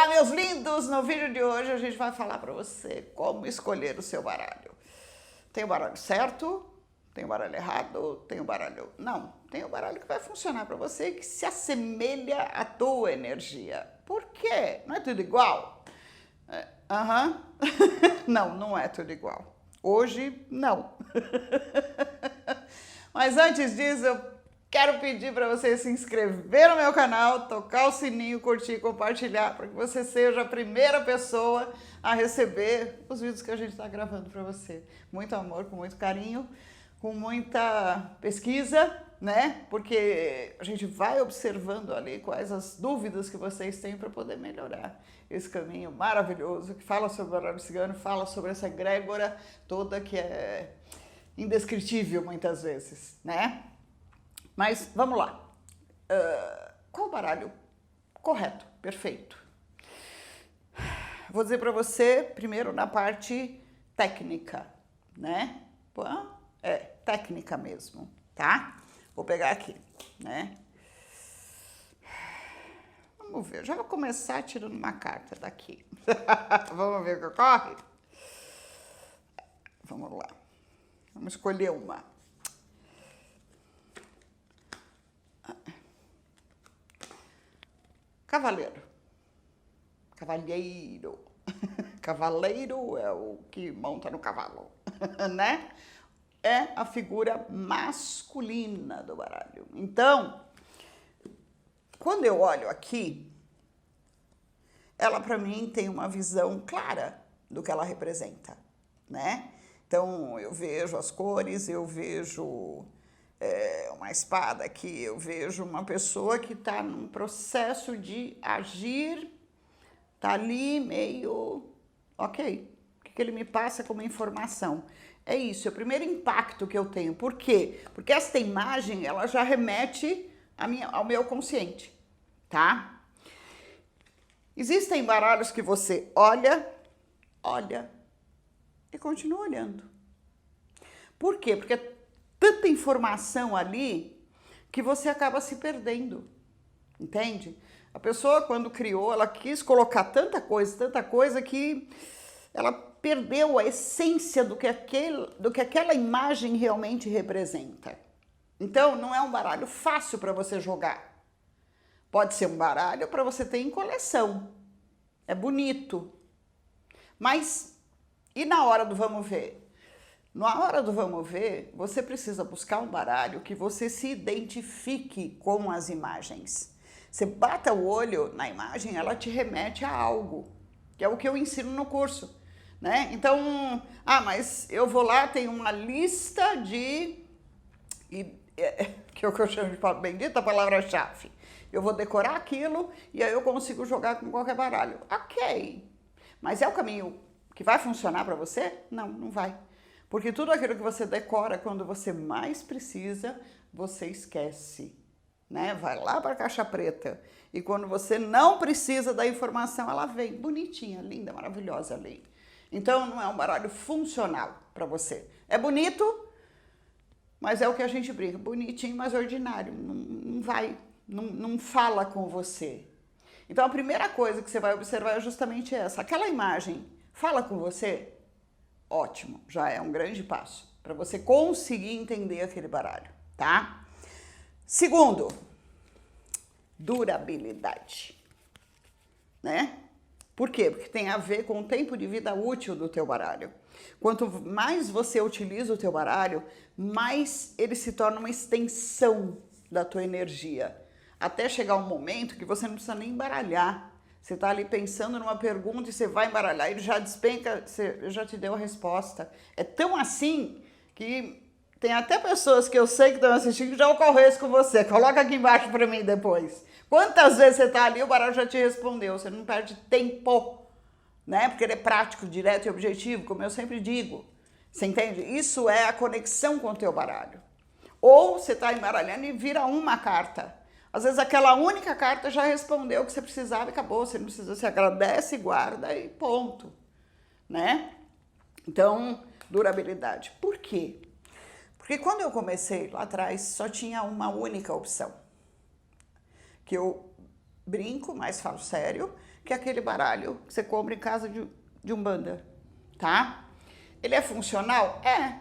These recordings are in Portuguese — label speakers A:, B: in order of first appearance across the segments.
A: Olá, meus lindos! No vídeo de hoje a gente vai falar para você como escolher o seu baralho. Tem o baralho certo, tem o baralho errado, tem o baralho... Não, tem o baralho que vai funcionar para você, que se assemelha à tua energia. Por quê? Não é tudo igual? Não, não é tudo igual. Hoje, não. Mas antes disso, eu quero pedir para você se inscrever no meu canal, tocar o sininho, curtir e compartilhar, para que você seja a primeira pessoa a receber os vídeos que a gente está gravando para você. Muito amor, com muito carinho, com muita pesquisa, né? Porque a gente vai observando ali quais as dúvidas que vocês têm para poder melhorar esse caminho maravilhoso, que fala sobre o baralho cigano, fala sobre essa egrégora toda que é indescritível muitas vezes, né? Mas vamos lá. Qual o baralho correto, perfeito? Vou dizer para você primeiro na parte técnica, né? Técnica mesmo, tá? Vou pegar aqui, né? Vamos ver, já vou começar tirando uma carta daqui. Vamos ver o que ocorre? Vamos lá. Vamos escolher uma. Cavaleiro. Cavalheiro. Cavaleiro é o que monta no cavalo, né? É a figura masculina do baralho. Então, quando eu olho aqui, ela para mim tem uma visão clara do que ela representa, né? Então, eu vejo as cores, eu vejo uma espada aqui, eu vejo uma pessoa que está num processo de agir, está ali meio, ok, o que ele me passa como informação? É isso, é o primeiro impacto que eu tenho. Por quê? Porque esta imagem, ela já remete ao meu consciente, tá? Existem baralhos que você olha e continua olhando. Por quê? Porque é tanta informação ali que você acaba se perdendo, entende? A pessoa, quando criou, ela quis colocar tanta coisa que ela perdeu a essência do que aquela imagem realmente representa. Então, não é um baralho fácil para você jogar. Pode ser um baralho para você ter em coleção. É bonito. Mas, e na hora do vamos ver? Na hora do vamos ver, você precisa buscar um baralho que você se identifique com as imagens. Você bata o olho na imagem, ela te remete a algo, que é o que eu ensino no curso, né? Então, mas eu vou lá, tem uma lista que é o que eu chamo de bendita palavra-chave. Eu vou decorar aquilo e aí eu consigo jogar com qualquer baralho. Ok, mas é o caminho que vai funcionar para você? Não, não vai. Porque tudo aquilo que você decora quando você mais precisa, você esquece, né? Vai lá para a caixa preta. E quando você não precisa da informação, ela vem bonitinha, linda, maravilhosa ali. Então, não é um baralho funcional para você. É bonito, mas é o que a gente brinca. Bonitinho, mas ordinário. Não vai, não fala com você. Então, a primeira coisa que você vai observar é justamente essa. Aquela imagem fala com você? Ótimo, já é um grande passo para você conseguir entender aquele baralho, tá? Segundo, durabilidade, né? Por quê? Porque tem a ver com o tempo de vida útil do teu baralho. Quanto mais você utiliza o teu baralho, mais ele se torna uma extensão da tua energia. Até chegar um momento que você não precisa nem embaralhar. Você está ali pensando numa pergunta e você vai embaralhar, ele já despenca, já te deu a resposta. É tão assim que tem até pessoas que eu sei que estão assistindo que já ocorreu isso com você. Coloca aqui embaixo para mim depois. Quantas vezes você está ali, o baralho já te respondeu, você não perde tempo, né? Porque ele é prático, direto e objetivo, como eu sempre digo. Você entende? Isso é a conexão com o teu baralho. Ou você está embaralhando e vira uma carta. Às vezes aquela única carta já respondeu o que você precisava e acabou. Você não precisa, você agradece, guarda e ponto, né? Então, durabilidade. Por quê? Porque quando eu comecei lá atrás, só tinha uma única opção. Que eu brinco, mas falo sério, que aquele baralho que você compra em casa de Umbanda, tá? Ele é funcional? É.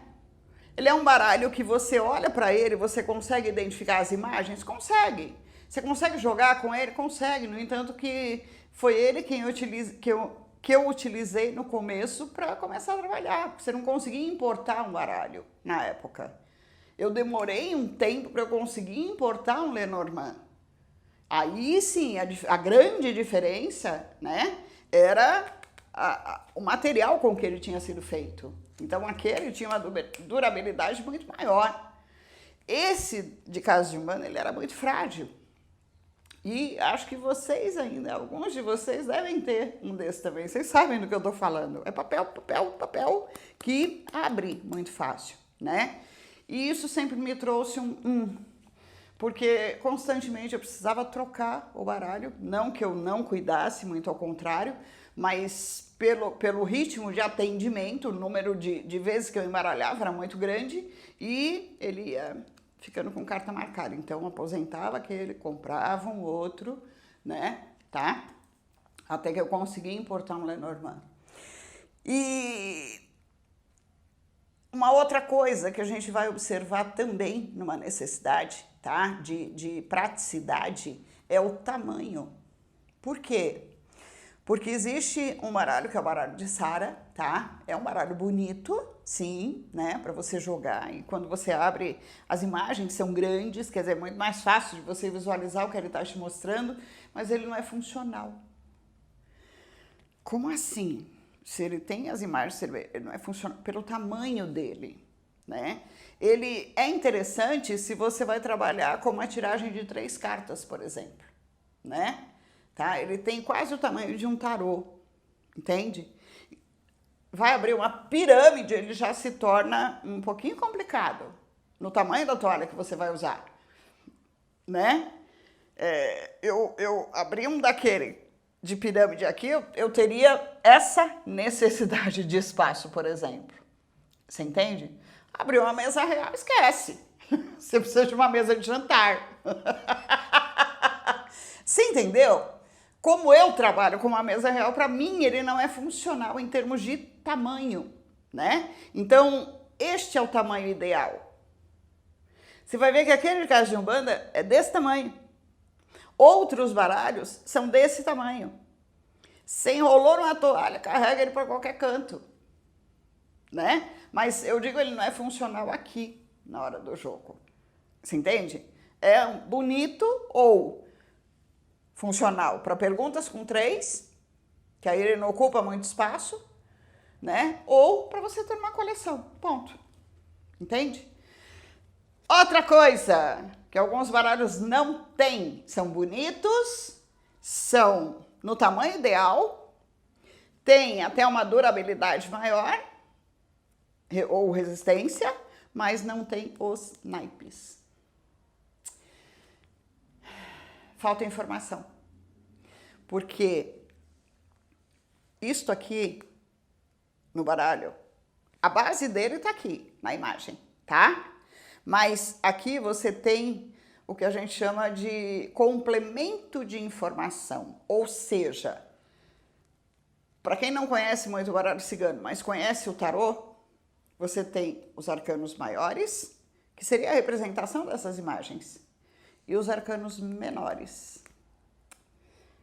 A: Ele é um baralho que você olha para ele, você consegue identificar as imagens? Consegue. Você consegue jogar com ele? Consegue. No entanto, que foi ele que eu utilizei no começo para começar a trabalhar. Você não conseguia importar um baralho na época. Eu demorei um tempo para eu conseguir importar um Lenormand. Aí sim, a grande diferença, né, era o material com que ele tinha sido feito. Então aquele tinha uma durabilidade muito maior. Esse de casa de Umbanda, ele era muito frágil. E acho que vocês ainda, alguns de vocês devem ter um desse também. Vocês sabem do que eu estou falando. É papel que abre muito fácil, né? E isso sempre me trouxe porque constantemente eu precisava trocar o baralho. Não que eu não cuidasse, muito ao contrário, mas pelo ritmo de atendimento, o número de vezes que eu embaralhava era muito grande e ele ia ficando com carta marcada. Então, aposentava aquele, comprava um outro, né, tá? Até que eu consegui importar um Lenormand. E uma outra coisa que a gente vai observar também numa necessidade, tá, de praticidade, é o tamanho. Por quê? Porque existe um baralho que é o baralho de Sara, tá? É um baralho bonito, sim, né? Para você jogar. E quando você abre, as imagens são grandes, quer dizer, é muito mais fácil de você visualizar o que ele está te mostrando, mas ele não é funcional. Como assim? Se ele tem as imagens, ele não é funcional pelo tamanho dele, né? Ele é interessante se você vai trabalhar com uma tiragem de 3 cartas, por exemplo, né? Tá? Ele tem quase o tamanho de um tarô, entende? Vai abrir uma pirâmide, ele já se torna um pouquinho complicado no tamanho da toalha que você vai usar, né? Eu abri um daquele de pirâmide aqui, eu teria essa necessidade de espaço, por exemplo. Você entende? Abriu uma mesa real, esquece. Você precisa de uma mesa de jantar. Você entendeu? Como eu trabalho com uma mesa real, para mim ele não é funcional em termos de tamanho, né? Então, este é o tamanho ideal. Você vai ver que aquele de casa de Umbanda é desse tamanho. Outros baralhos são desse tamanho. Você enrolou numa toalha, carrega ele para qualquer canto, né? Mas eu digo, ele não é funcional aqui, na hora do jogo. Você entende? É bonito ou funcional para perguntas com 3, que aí ele não ocupa muito espaço, né? Ou para você ter uma coleção, ponto. Entende? Outra coisa que alguns baralhos não têm, são bonitos, são no tamanho ideal, tem até uma durabilidade maior, ou resistência, mas não tem os naipes. Falta informação. Porque isto aqui, no baralho, a base dele está aqui, na imagem, tá? Mas aqui você tem o que a gente chama de complemento de informação. Ou seja, para quem não conhece muito o baralho cigano, mas conhece o tarô, você tem os arcanos maiores, que seria a representação dessas imagens, e os arcanos menores,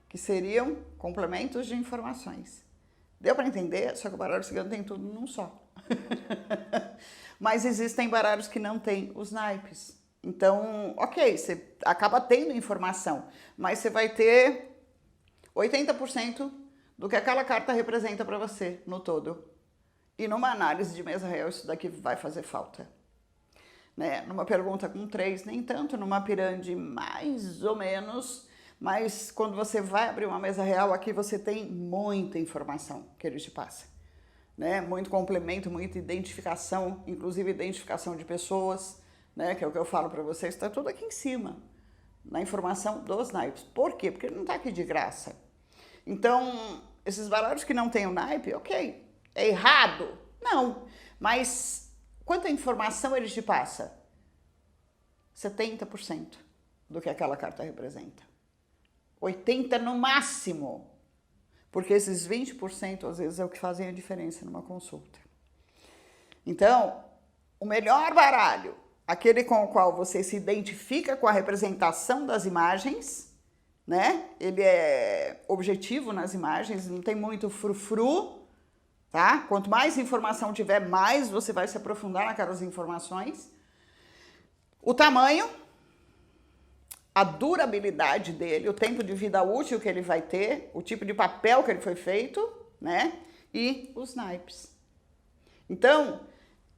A: que seriam complementos de informações. Deu para entender? Só que o baralho cigano tem tudo num só. Mas existem baralhos que não têm os naipes. Então, ok, você acaba tendo informação, mas você vai ter 80% do que aquela carta representa para você no todo. E numa análise de mesa real, isso daqui vai fazer falta. Né? Numa pergunta com 3, nem tanto, numa pirâmide mais ou menos, mas quando você vai abrir uma mesa real, aqui você tem muita informação que ele te passa. Né? Muito complemento, muita identificação, inclusive identificação de pessoas, né? Que é o que eu falo para vocês, está tudo aqui em cima, na informação dos naipes. Por quê? Porque ele não está aqui de graça. Então, esses baralhos que não têm o naipe, ok, é errado? Não, mas quanta informação ele te passa? 70% do que aquela carta representa. 80% no máximo. porque esses 20% às vezes é o que fazem a diferença numa consulta. Então, o melhor baralho, aquele com o qual você se identifica com a representação das imagens, né? Ele é objetivo nas imagens, não tem muito frufru, tá? Quanto mais informação tiver, mais você vai se aprofundar naquelas informações. O tamanho, a durabilidade dele, o tempo de vida útil que ele vai ter, o tipo de papel que ele foi feito, né? E os naipes. Então,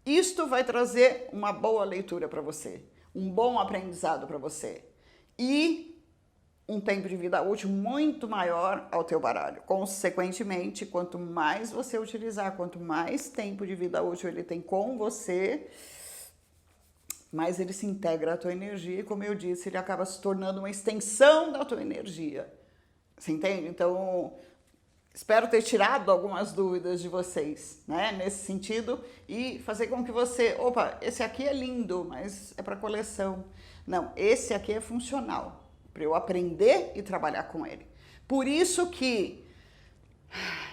A: isto vai trazer uma boa leitura para você, um bom aprendizado para você e um tempo de vida útil muito maior ao teu baralho. Consequentemente, quanto mais você utilizar, quanto mais tempo de vida útil ele tem com você, mais ele se integra à tua energia e, como eu disse, ele acaba se tornando uma extensão da tua energia. Você entende? Então, espero ter tirado algumas dúvidas de vocês, né, nesse sentido, e fazer com que você, opa, esse aqui é lindo, mas é para coleção. Não, esse aqui é funcional, para eu aprender e trabalhar com ele. Por isso que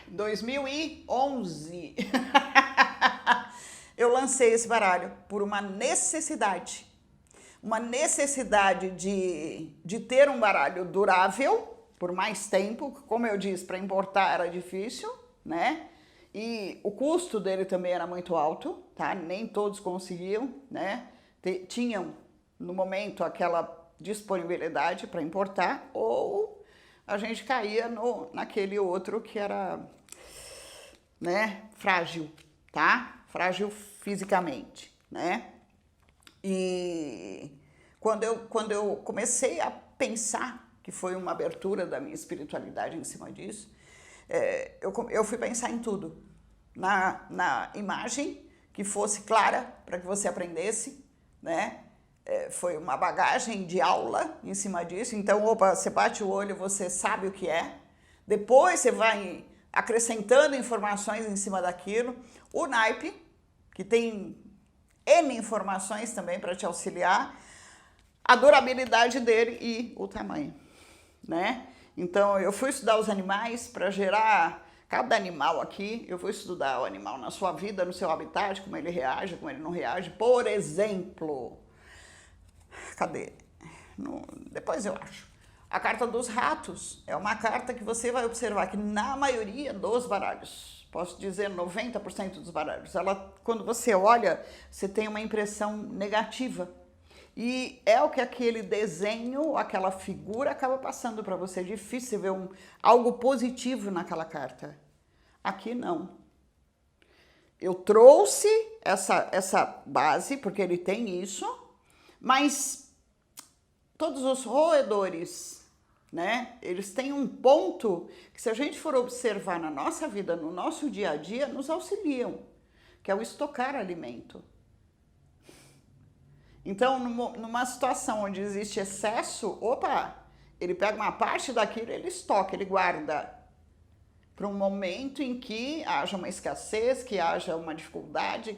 A: 2011 eu lancei esse baralho por uma necessidade de ter um baralho durável por mais tempo. Como eu disse, para importar era difícil, né? E o custo dele também era muito alto, tá? Nem todos conseguiam, né? Tinham, no momento, aquela disponibilidade para importar, ou a gente caía naquele outro que era, né, frágil, tá? Frágil fisicamente, né? E quando eu comecei a pensar, que foi uma abertura da minha espiritualidade em cima disso, eu fui pensar em tudo. Na imagem, que fosse clara para que você aprendesse, né? Foi uma bagagem de aula em cima disso. Então, opa, você bate o olho, você sabe o que é. Depois você vai acrescentando informações em cima daquilo. O naipe, que tem N informações também para te auxiliar, a durabilidade dele e o tamanho, né? Então, eu fui estudar os animais para gerar cada animal aqui. Eu vou estudar o animal na sua vida, no seu habitat, como ele reage, como ele não reage. Por exemplo, cadê? Depois eu acho. A carta dos ratos é uma carta que você vai observar que na maioria dos baralhos, posso dizer 90% dos baralhos, quando você olha, você tem uma impressão negativa. E é o que aquele desenho, aquela figura acaba passando para você. É difícil ver algo positivo naquela carta. Aqui não. Eu trouxe essa base, porque ele tem isso, mas todos os roedores, né, eles têm um ponto que, se a gente for observar na nossa vida, no nosso dia a dia, nos auxiliam, que é o estocar alimento. Então, numa situação onde existe excesso, opa, ele pega uma parte daquilo, ele estoca, ele guarda para um momento em que haja uma escassez, que haja uma dificuldade,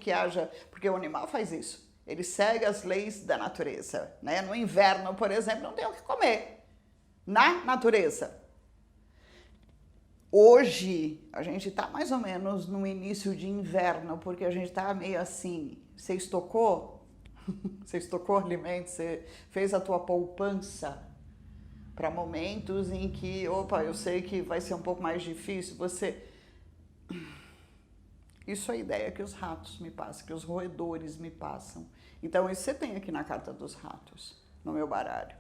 A: porque o animal faz isso. Ele segue as leis da natureza, né? No inverno, por exemplo, não tem o que comer. Na natureza. Hoje, a gente está mais ou menos no início de inverno, porque a gente está meio assim, você estocou? Você estocou alimentos, você fez a tua poupança para momentos em que, opa, eu sei que vai ser um pouco mais difícil, Isso é a ideia que os ratos me passam, que os roedores me passam. Então, isso você tem aqui na carta dos ratos, no meu baralho.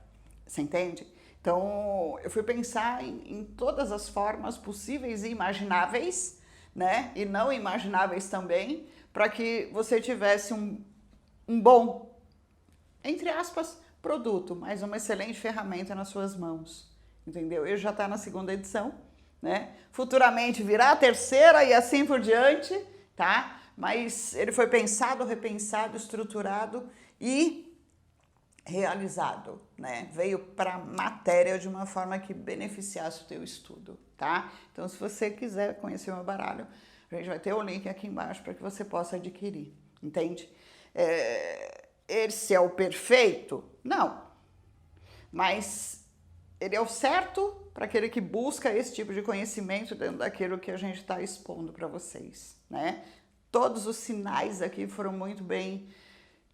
A: Você entende? Então, eu fui pensar em todas as formas possíveis e imagináveis, né? E não imagináveis também, para que você tivesse um bom, entre aspas, produto, mas uma excelente ferramenta nas suas mãos. Entendeu? Ele já está na 2ª edição, né? Futuramente virá a 3ª e assim por diante, tá? Mas ele foi pensado, repensado, estruturado e realizado, né? Veio para a matéria de uma forma que beneficiasse o teu estudo, tá? Então, se você quiser conhecer o meu baralho, a gente vai ter o link aqui embaixo para que você possa adquirir, entende? Esse é o perfeito? Não. Mas ele é o certo para aquele que busca esse tipo de conhecimento dentro daquilo que a gente está expondo para vocês, né? Todos os sinais aqui foram muito bem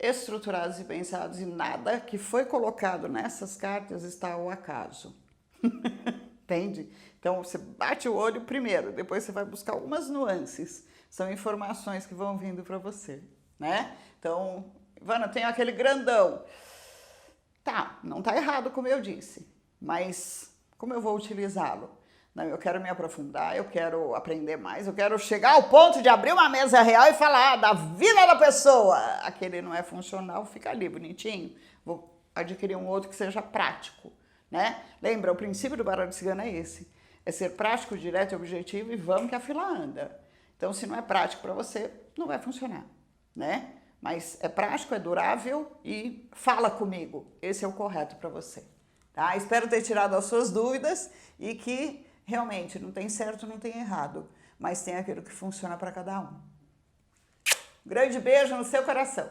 A: estruturados e pensados e nada que foi colocado nessas cartas está ao acaso. Entende? Então você bate o olho primeiro, depois você vai buscar algumas nuances. São informações que vão vindo para você, né? Então, Ivana, tem aquele grandão. Tá, não tá errado como eu disse, mas como eu vou utilizá-lo? Não, eu quero me aprofundar, eu quero aprender mais, eu quero chegar ao ponto de abrir uma mesa real e falar da vida da pessoa. Aquele não é funcional, fica ali bonitinho. Vou adquirir um outro que seja prático, né? Lembra, o princípio do baralho cigano é esse. É ser prático, direto e objetivo e vamos que a fila anda. Então, se não é prático para você, não vai funcionar, né? Mas é prático, é durável e fala comigo. Esse é o correto para você, tá? Espero ter tirado as suas dúvidas e que realmente não tem certo, não tem errado, mas tem aquilo que funciona para cada um. Grande beijo no seu coração.